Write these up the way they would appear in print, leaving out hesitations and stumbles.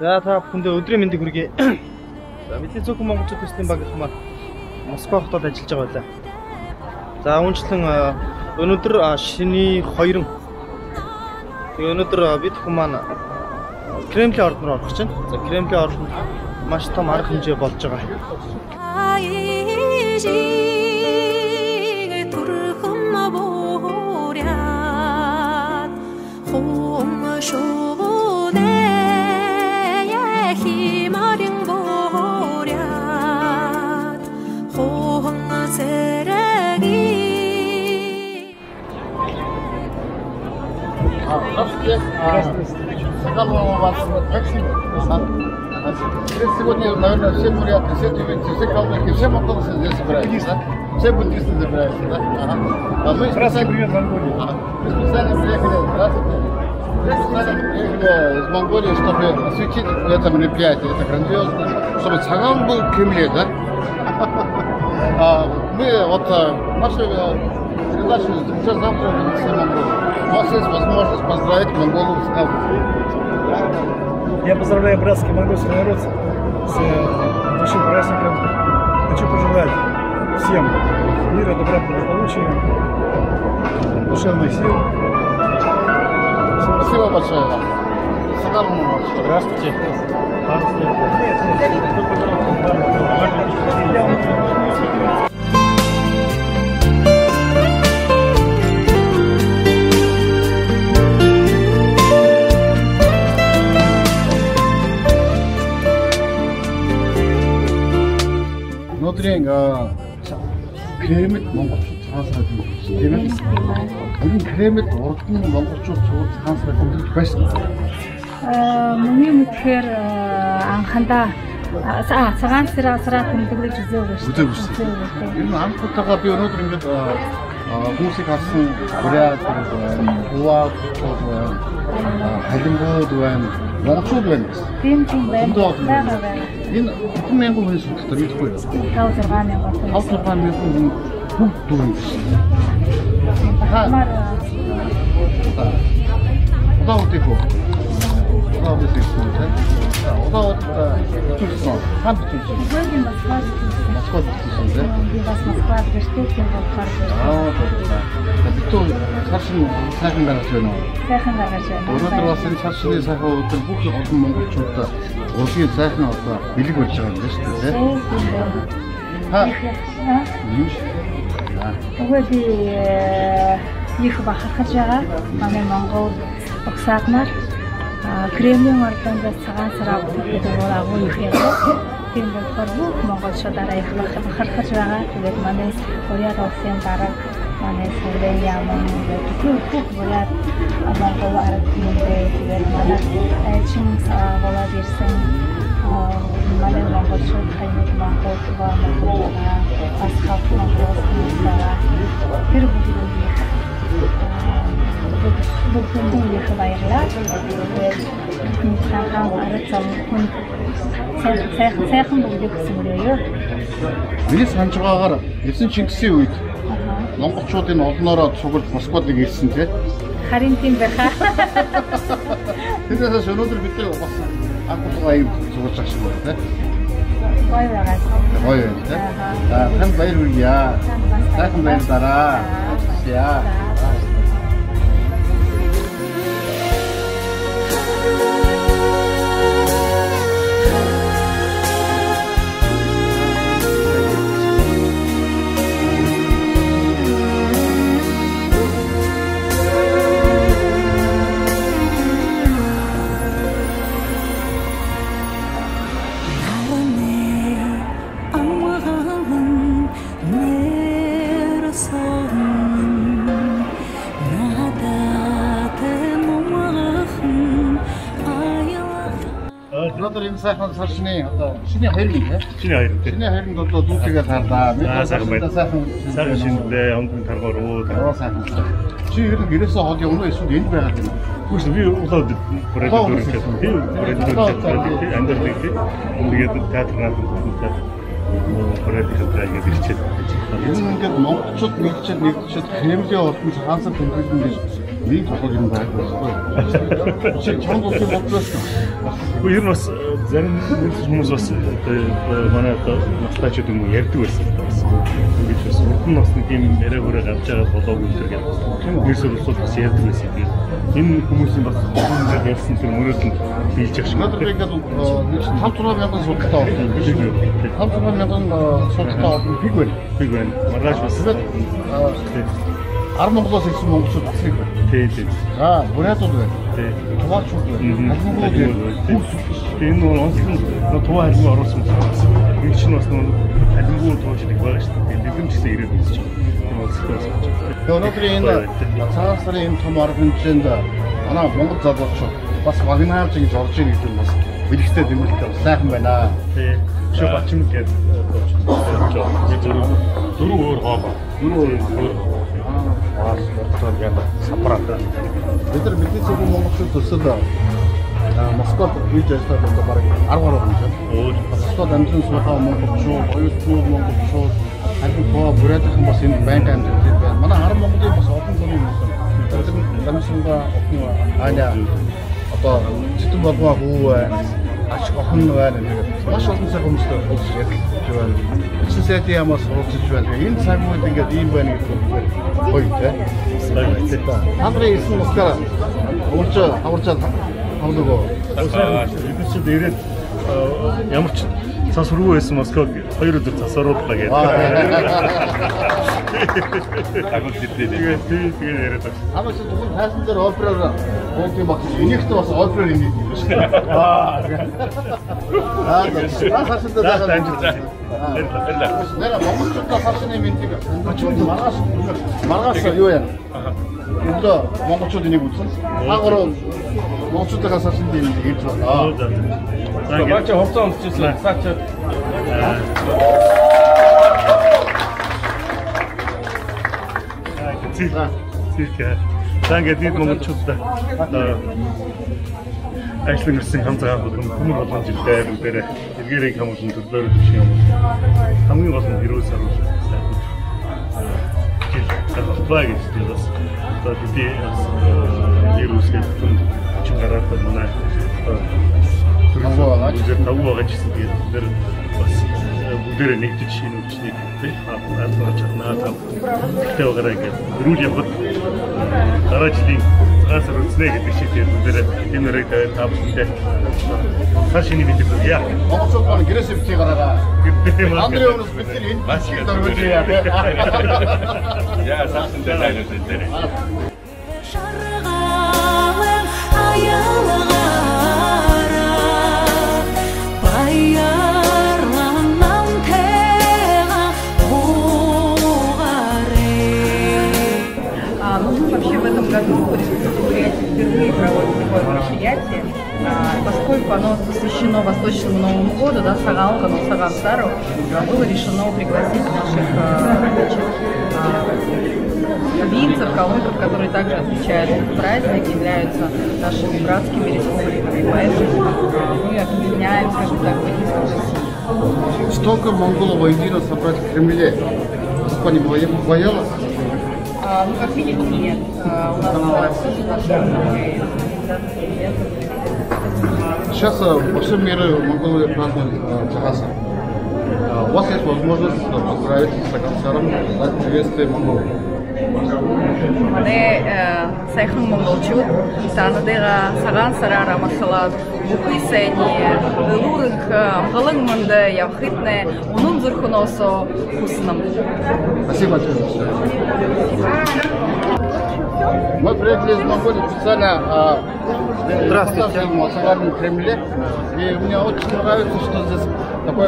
За та бүхэндээ өдрийн мэндийг хүргэе. За мэдээ зөвхөн монголчууд төслийн баг их маань Москва хотод ажиллаж байгаа байлаа. За үүнчлэн өнөөдөр шиний 2. Тэгээ өнөөдөр бид хүмүүс маань Кремлийн орд руу орох чинь. За Кремлийн ордонд маш том арга хэмжээ болж байгаа. Сегодня, наверное, все буряты, все тюменцы, все калмыки, все монголы здесь собираются, да? Все буддисты собираются, да? Ага. А мы специально приехали из Монголии. Мы специально приехали, здравствуйте. Мы специально приехали из Монголии, чтобы осветить это мероприятие, это грандиозно, чтобы Цагаан был в Кремле, да? Мы вот нашу передачу уже завтра будем все Монголы. У вас есть возможность поздравить монголов с Наврузом. Я поздравляю братский монгольский народ с большим праздником. Хочу пожелать всем мира, добра, благополучия, душевных сил. Спасибо большое вам. Здравствуйте. Өнөөдрийн Кремэд монголчууд цаасраад тийм ээ. Энэ Кремэд урд нь монголчууд цаасраад тэмдэглэж байсан. Миний мэдхээр анхандаа цагаан сараа тэмдэглэж үзээгүй. Энэ анхуутаага би өнөөдөр ингээд хүмүүсийг харсан буряд, хуваа, халимгууд байна, монголчууд байна. Тийм байна. Энэ 1000 хүн судалдаг мэдгүй юу? 5-6 мянган хүн бүгд дүүрэн биш. Удаагүй хөө. Удаагүй гэсэн тийм. Удаагүй төлсөн. Хам төлсөн. Москвад төлсөн тийм. Би бас Москвад гэртээ болохоор. Битүү цаашин сайхан гаргаж байна уу? Сайхан гаргаж байна. Өнөөдөр бас энэ цаашны сайхан өдөр бүх олон монголчууд урлагийн сайхан одоо бэлэг болж байгаа юм шүү дээ. Тэгвэл би их бахархаж байгаа. Манай монгол угсаад нар Кремлийн ордонд цагаан сараа бүтээгдэхүүн агуу их яваа. Тийм болохоор бүх монголчуудаараа их бахархаж байгаа. Тэгээд манай Бурят улсын дарга манай Сүрэн Яман бүх бурят монгол ард түмэндээ тэгээд манай чин болоод ирсэн манай монголчууд хайныг монголчуудаа бас хавх монголчуудаа тэр бүгдээ их баярлалаа. Цагаан ард замын сайхан бүгдийг хүсмээрээ. Миний санаж байгаагаар Эзэн Чингисийн үед монголчуудын олноороо цуглаж Москвад ирсэн тийм. Харин тийм байхаа. Тэрнээс өнөөдөр бид бас анхудаа юм цуглаж байгаа шүү дээ. Гоё байгаа. Гоё юм тийм. Тань баяр хүргье. Сайхан баярлалаа. Яа. Өнөөдөр энэ сайхан саршны одоо шиний 2 тийм. Шиний 2 тийм. Шиний 2-нд одоо дүүтэйгээ тарлаа. Сайхан шинэлээ, хондын таргаар уу. Сайхан. Чи ер нь гэрээсээ хол явна уу эсвэл энд байгаа юм? Үгүй би улаад бүрээд дөрөвчтэй. Тийм бүрээд дөрөвчтэй. Андердаг тийм. Тэгээд театрнаад бүрээд хэвээр ингэж ирчээд. Энэ ингээд монголчууд нэгчээд Кремлийн ордон цаанасаа тэмдэглэн гэж Нэг толгойг юм байхгүй. Чи чамд үгүй болчихсон. Ер нь бас зарим хүмүүс бас манай настачд юм ярьдаг байсан. Ингэж бас урд нь бас нэг юм яриа хүрээ гарч байгаа болоогүй юм шиг нэрсэл усууд бас ярьдаг байсан. Энэ хүмүүсийн бас хүмүүс ярьсан тэр мөрөөд нь биелж явах шиг. Надад ингээд 5-6 мянган судалтай болсон биш үү? 5-6 мянган судалтай олон пиг байна. Маргааш бас 10 Монголоос ирсэн монголчууд бас их байна. Тий. За, бурятууд байна. Тий. Туваарчууд байна. Халимгууд байна. Энэ нь онцлог туваа халимг оруулсан хүмүүс. Энэ чинь бас халимгууд туушдаг байгаа шүү дээ. Бид ч гэсэн ирээд үзэж байгаа. Тэгээ өнөөдөр энэ цагаан сарын энэ том арга хэмжээнд манай монгол залуучууд бас вагнаарч ингэж орж ийн гэдэг нь бас бэлгэцтэй дэмэлтэй сайхан байна. Тий. Шо бачим гэдэг дөрөв өөр хоол. Бид нар бидний зөвхөн монголчууд төсөл Москвад хийж ажилладаг баг 10 гаруй хүн байна. Москвад амжилт суугаа монголчууд, оюутнууд монголчууд, аль бүрээдхэн бас энэ байнга амжилт байна. Манай 10 Монголын бас олон хүний хүмүүс. Ганцсанга охин аля одоо зэтэн болмоо хүү ач охин байна. Маш олон цаг хүмүүстэй уулзж ярьж байна. Эцсийн сайдын ямаас уулзж байна. Энэ цагууд ингээд ийм байна гэдэг нь гоё тий. Хамрын ирсэн болохоор аварчаад хамлого. Бид ч дээрээ ямар ч цас рүү байсан Москваг 2 өдөр цас орууллаа гэдэг. Агуулт хэлээ. Тэгээ яриад байна. Амаас зөвхөн тайсан дээр операар уулт юм багч. Энийхтэй бас операар юм ийм шүү дээ. Хашин дээр баярлалаа. Нэр монголчуудаа хашин юм энэ. Маргааш юу яа? Өглөө монголчууд энийг үзсэн. Хаагаараа монголчуудаас хашин юм хийж байна. За бачаа хувцас унтчихлаа. Саачаа. Цирка. Сангээ дид монголчуудаа ажлын ирсэн хамтраа хүмүүс болгон жилдээ бүгдээрээ эргээрээ хамуулан төрлөөр биш юм. Хамгийн гол нь хэрүүс харуулсан. Баг гэж бас одоо бидний хэрүүсгээд чинь гараад манай тавуу байгаа гэсэн тэгээд тэр бас бүгдээрээ нэгдэж шинэ үчнийг хаалгаж чаднаа тав. Тэгтээ гараа ингээд рүүл явахад дараа жилийн цагаасаар үзнэ гэдэг шиг тэгээд бүгдээрээ энэ нэрийг тавьсан. Хар шинэ бид яа. Монголчууд маань гэрээсээ битгий гараараа. Андре өнөөс бид энэ маш их дөрвөж яа. Яа сахсан дээр дээр. Впервые проводит такое мероприятие, поскольку оно посвящено Восточному Новому году, да, Сагалка, но Сагансару, было решено пригласить наших винцев, калмыков, которые также отмечают этот праздник, являются нашими братскими республиками, поэтому мы объединяем, скажем так, Единство России. Столько монголов воедино собрать в Кремле, Москва не боялась? Ну, как видите, нет. У нас Сейчас по всему миру монголы празднуют Цагаан. У вас есть возможность поздравить с Цагаан за приветствие монголов. Манай сайхан монголчууд таанадыга цагаан сараараа массалаад бүхий сайны лүүрэнх амгалан манд явахытнэ унун зүрхнөөсөө хүснэм. Спасибо большое. Мы приехали из Монголии специально в Кремле, и мне очень нравится, что здесь такой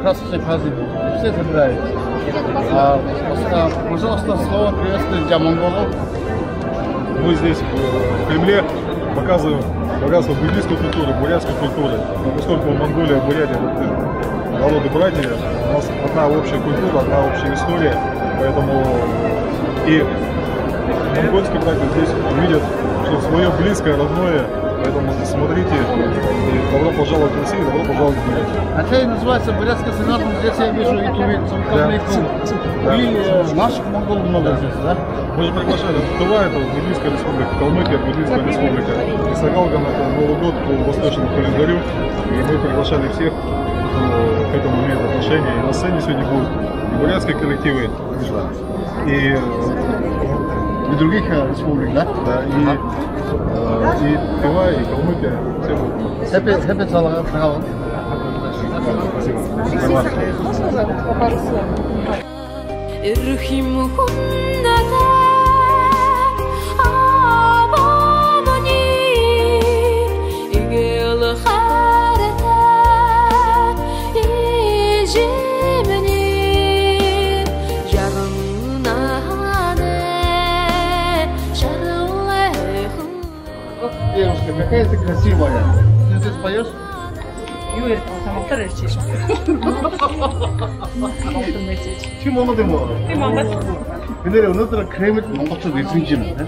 красочный праздник. Все собираются. Пожалуйста, слово приветствие для монголов. Мы здесь в Кремле показываем богатство буддийской культуры, бурятской культуры. Поскольку Монголия, Бурятия, народы братья, у нас одна общая культура, одна общая история, поэтому и монгольские братья здесь увидят, что свое близкое, родное Поэтому смотрите, и добро пожаловать в Россию, добро пожаловать в Бурятию. Отель называется «Бурятская сценарная». Здесь я вижу и турецкую, и наших монголов много здесь, да? Мы же приглашали, Тыва это Буддийская республика, Калмыкия Буддийская республика, и Сагалган это Новый год по восточному календарю, и мы приглашали всех, кто к этому имеет отношение. И на сцене сегодня будут и бурятские коллективы, и других республик, да? Да, и Тыва, и Калмыкия, все будут. Хепет салага. Спасибо. Девушка, какая ты красивая. Ты здесь поешь? Юрий, тамақтар өлшеш. Kim onu değil mi o? Тийм Монгол. Бид өнөөдөр кремэд монголчууд эзэмж байна.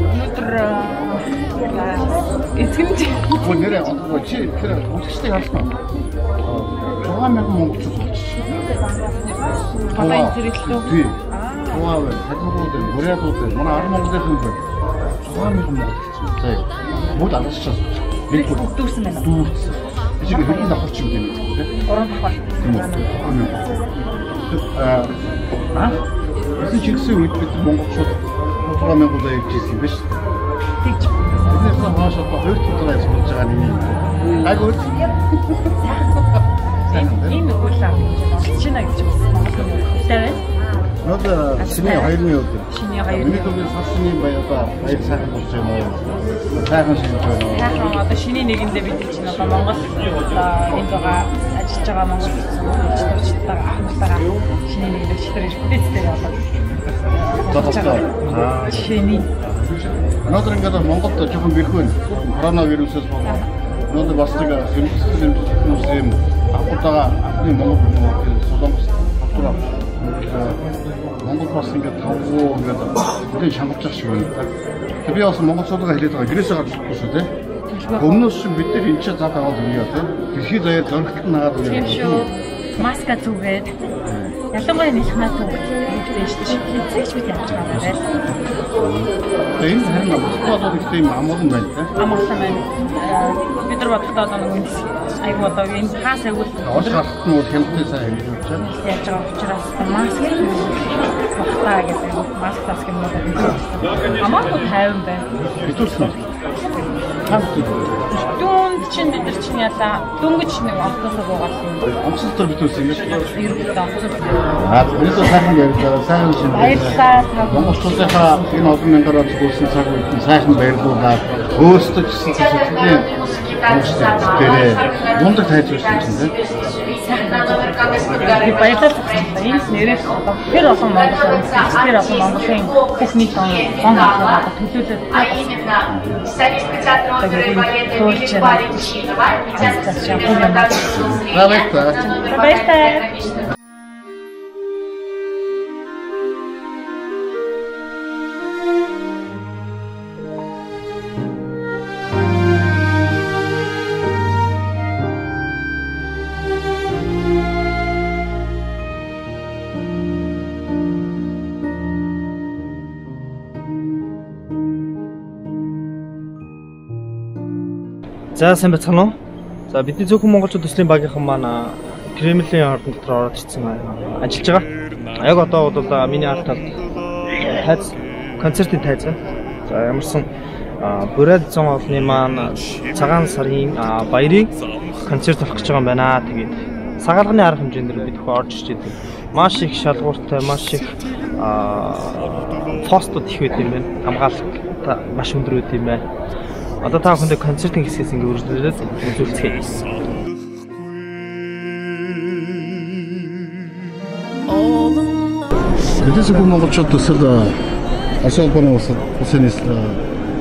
Өнөөдөр эзэмж. Гоо нэрээ чи тэр үзэгчтэй харсан. 6000 монголчууд болчихсон. Одоо энэ зэрэглээ. Тийм. Тугаав, хажуудууд, бурятууд, манай 10 монголын хүн 6000 монголчууд. За. Бүгд алччихсан. Нэг бүр Дүүрсэн байна. дүүрсэн. Жиг хэдийн давхар ч юм дээ. Уран давхар. Эцэг чигсэн үед бид монголчууд 6000 удаа явж ирсэн юм биш. Тэгж. Биднээс хаашаа хоёр удаа явж байгаа юм. Айгуу. Энэ үгүүлээ. Чинаа гэж байна. Монгол. Одоо шинэ 2000 өдөр. Шинэ 2000. Миний төлөө сасны баяраа баяр сайхан болж байна. Сайхан шинж байна. Сайхан одоо шинэ нэгэндээ бид чинь одоо Монгол энд байгаа ажиллаж байгаа монгол хүчтэйгээр хамтараа шинэ нэгэнд өчтөр бүтээцтэй болоод. Шинэ. Өнөөдөр ингээд Монголд жоохон бэрхүү байна. Коронавирусээс болоод өнөөдөр бас нэг юм ахтаага анхны монгол солонгос ахтаага Монгол бас ингээд тавгүй ингээд үгүй шангавчих шиг байна. Тэг би бас монголчуудаа хэлээд байгаа. Гэрээсээ гарч ирэхгүй шүү дээ. Өмнөөс чинь бид нар энэ ч зав аваад өгье тий. Дэлхийд даяар зөргөлт наагаад өгье. Тийм шүү. Маска зүгээд ялангуяа нэлхнаа зүгтэй шүү дээ. Хэцээч бид яаж байгаа юм бэ? Энэ харин Москвад их тийм амгалан байна тий. Амгалан байна. Бид нар бодохдоо одоо нэг айгуу одоо энэ хаас айгуу Орж гарахт нь бол хямдтай сайн хэлж байна. яаж байгаа учраас маск багтаа гэдэг маск тас юм уу? Амаагүй тайван байна. Битүүрсэн. Хамт. Дүнд чинь бид нар чинь яла дөнгөж нэг автосоо буугаасан. Амсалтар битүүрсэн гэж. Ерөнхийдөө автосоо. Тэрээс сайхан ярьж сайхан шинж. Баярлалаа. Монголчуудынхаа энэ олон мянгаар зүйлсэн цаг үед сайхан баярлуулаад өөрсдөө ч гэсэн зүйлээ дээрээ мундаг тайж байсан юм тийм. Би баярлалаа. Энэ нэрээс тэр олон Монголын тэр олон Монголын бүхний гон аваад төлөөлөд баярлалаа. За сайн байцгаана уу? За бидний зөвхөн монголчууд төслийн багийнхан маань Кремлийн ордон дотор ороод ирсэн ажиллаж байгаа. Яг одоо бол миний ард талд тайз концертын тайз байна. За ямарсан Бурят зон олны маань цагаан сарын баярын концерт болох гэж байгаа юм байна. Тэгээд сагалганы арга хэмжээндээр бид хөө орж ирж байгаа. Маш их шалгууртай, маш их постууд их байт юм байна. Хамгаалалт маш өндөр байт юм байна. Одоо та бүхэндээ концертын хэсгээс ингээ үргэлжлүүлээд үзүүлцгээе. Тэдэс бүх монголчууд төсөл Ашаалбаны улсын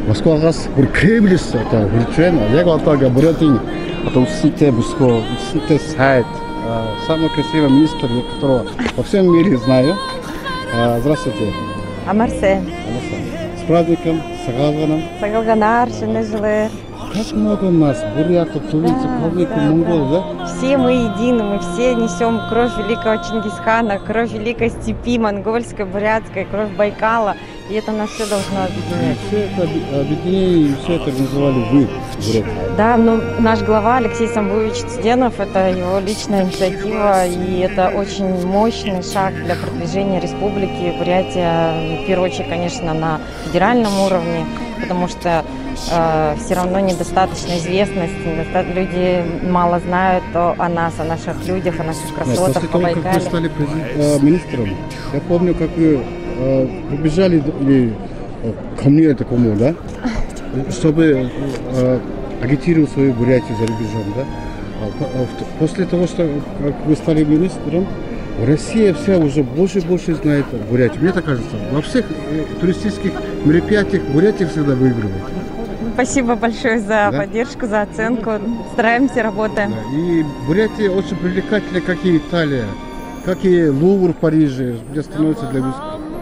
Москвагаас бүр Кремлээс одоо хурж байна. Яг одоо ингээ Бурятийн одоо улсынтэй бүсгүй, улсынтэй сайд, самый красивый министр, которого во всем мире знаю. Здравствуйте. Амарсен. праздником, Сагалганом. Сагалганар, Шинежилер. Как много у нас, бурятов, тувинцев, калмыков, монголов, да? Все мы едины, мы все несем кровь великого Чингисхана, кровь великой степи, монгольской, бурятской, кровь Байкала. И это нас все должно объединять. И все это объединение, все это называли вы, буряты. Да, ну наш глава Алексей Самбуевич Цыденов, это его личная инициатива, и это очень мощный шаг для продвижения республики Бурятия, в первую очередь, конечно, на федеральном уровне, потому что все равно недостаточно известности, люди мало знают о нас, о наших людях, о наших красотах, После того, как вы стали министром, я помню, как вы побежали ко мне такому, да, чтобы агитировать свою Бурятию за рубежом, да. После того, что как вы стали министром, Россия вся уже больше и больше знает Бурятию. Мне так кажется, во всех туристических мероприятиях Бурятия всегда выигрывает. Спасибо большое за поддержку, за оценку. Стараемся, работаем. Да, и Бурятия очень привлекательна, как и Италия, как и Лувр в Париже, где становится для вас.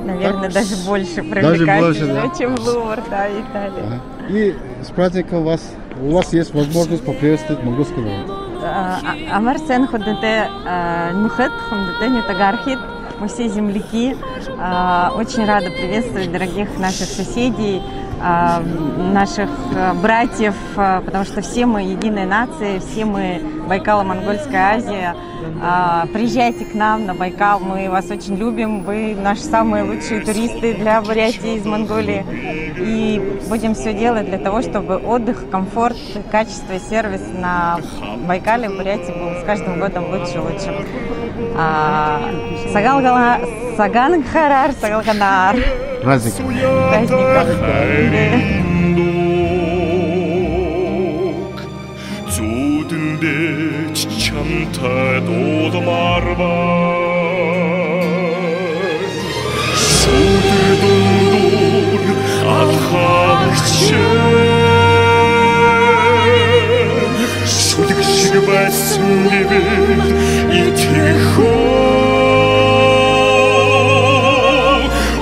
Наверное, даже больше привлекательно, чем Лувр, да, Италия. Ага. И с праздником у вас есть возможность поприветствовать монгольский народ. Амар сен ходите нухет, ходите не тагархит. Мы все земляки. Очень рада приветствовать дорогих наших соседей, наших братьев, потому что все мы единая нация, все мы Байкало-Монгольская Азия. Приезжайте к нам на Байкал, мы вас очень любим, вы наши самые лучшие туристы для Бурятии из Монголии. И будем все делать для того, чтобы отдых, комфорт, качество и сервис на Байкале в Бурятии был с каждым годом лучше и лучше. Саганхарар, Сагалганар. Праздник. Зүдэндээ чамтай дуудамарвай Шүдэр дундуур алхаагчээ Шүдэг шиг байсан гэвэл итгэхөө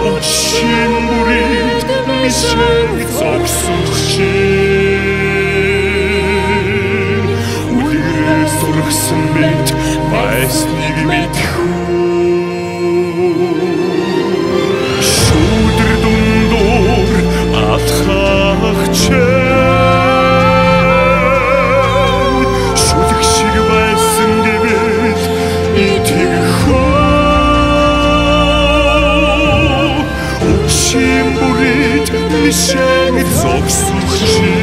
Учин бүрийд мишэн зогсохчээ Сургасан мэд байсныг мэдхүү Шүдэр дундуур атхаагчээ Шүдэг шиг байсан гэвэл итгэхөө Учин бүрийд мишэн зогсохчээ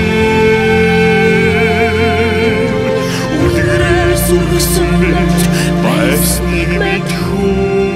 Сургасан мэд байсныг мэдхүү